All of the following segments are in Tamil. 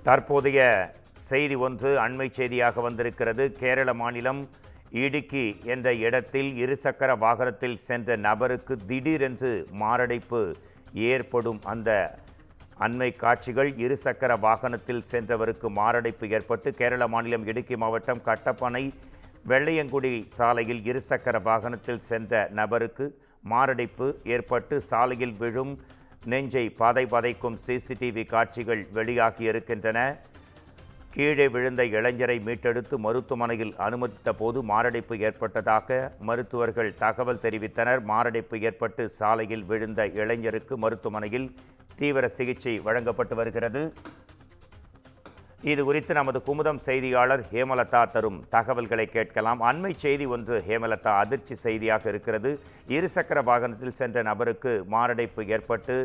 தற்போதைய செய்தி ஒன்று அண்மை செய்தியாக வந்திருக்கிறது. கேரள மாநிலம் இடுக்கி என்ற இடத்தில் இருசக்கர வாகனத்தில் சென்ற நபருக்கு திடீரென்று மாரடைப்பு ஏற்படும் அந்த அண்மை காட்சிகள். இருசக்கர வாகனத்தில் சென்றவருக்கு மாரடைப்பு ஏற்பட்டு கேரள மாநிலம் இடுக்கி மாவட்டம் கட்டப்பனை வெள்ளையங்குடி சாலையில் இருசக்கர வாகனத்தில் சென்ற நபருக்கு மாரடைப்பு ஏற்பட்டு சாலையில் விழும் நெஞ்சை பதைக்கும் சிசிடிவி காட்சிகள் வெளியாகி இருக்கின்றன. கீழே விழுந்த இளைஞரை மீட்டெடுத்து மருத்துவமனையில் அனுமதித்த போது மாரடைப்பு ஏற்பட்டதாக மருத்துவர்கள் தகவல் தெரிவித்தனர். மாரடைப்பு ஏற்பட்டு சாலையில் விழுந்த இளைஞருக்கு மருத்துவமனையில் தீவிர சிகிச்சை வழங்கப்பட்டு வருகிறது. இது குறித்து நமது குமுதம் செய்தியாளர் ஹேமலதா தரும் தகவல்களை கேட்கலாம். அண்மை செய்தி ஒன்று ஹேமலதா, அதிர்ச்சி செய்தியாக இருக்கிறது. இருசக்கர வாகனத்தில் சென்ற நபருக்கு மாரடைப்பு ஏற்பட்டு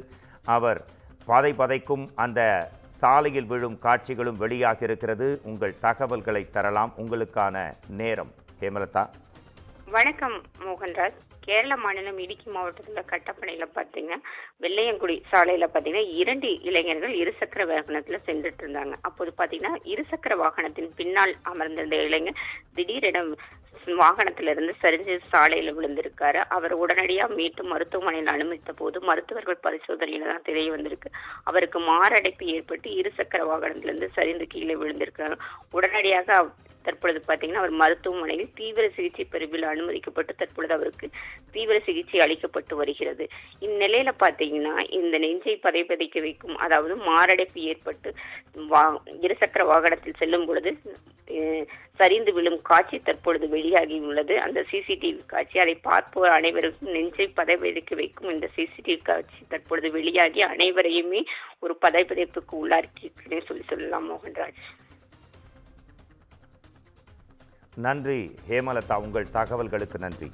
அவர் பதைக்கும் அந்த சாலையில் விழும் காட்சிகளும் வெளியாகி இருக்கிறது. உங்கள் தகவல்களை தரலாம். உங்களுக்கான நேரம் ஹேமலதா. வணக்கம் மோகன்ராஜ். கேரள மாநிலம் இடுக்கி மாவட்டத்தில் கட்டப்பனையில் பார்த்தீங்கன்னா வெள்ளையங்குடி சாலையில் பார்த்தீங்கன்னா 2 இளைஞர்கள் இருசக்கர வாகனத்தில் சென்றுட்டு இருந்தாங்க. அப்போது பார்த்தீங்கன்னா இருசக்கர வாகனத்தின் பின்னால் அமர்ந்திருந்த இளைஞர் திடீரென வாகனத்திலிருந்து சரிஞ்சு சாலையில் விழுந்திருக்காரு. அவர் உடனடியாக மீட்டு மருத்துவமனையில் அனுமதித்த போது மருத்துவர்கள் பரிசோதனையில தான் தெரிய வந்திருக்கு. அவருக்கு மாரடைப்பு ஏற்பட்டு இருசக்கர வாகனத்திலிருந்து சரிந்து கீழே விழுந்திருக்காரு. உடனடியாக தற்பொழுது பார்த்தீங்கன்னா அவர் மருத்துவமனையில் தீவிர சிகிச்சை பிரிவில் அனுமதிக்கப்பட்டு தற்பொழுது அவருக்கு தீவிர சிகிச்சை அளிக்கப்பட்டு வருகிறது. இந்நிலையில பார்த்தீங்கன்னா இந்த நெஞ்சை பதைக்க வைக்கும், அதாவது மாரடைப்பு ஏற்பட்டு இருசக்கர வாகனத்தில் செல்லும் பொழுது சரிந்து விழும் காட்சி தற்பொழுது வெளியாகி உள்ளது. அந்த சிசிடிவி காட்சி, அதை பார்ப்போர் அனைவருக்கும் நெஞ்சை பதைக்க வைக்கும் இந்த சிசிடிவி காட்சி தற்பொழுது வெளியாகி அனைவரையுமே ஒரு பதைப்புக்கு உள்ளாக்கி சொல்லலாம் மோகன்ராஜ். நன்றி ஹேமலதா, உங்கள் தகவல்களுக்கு நன்றி.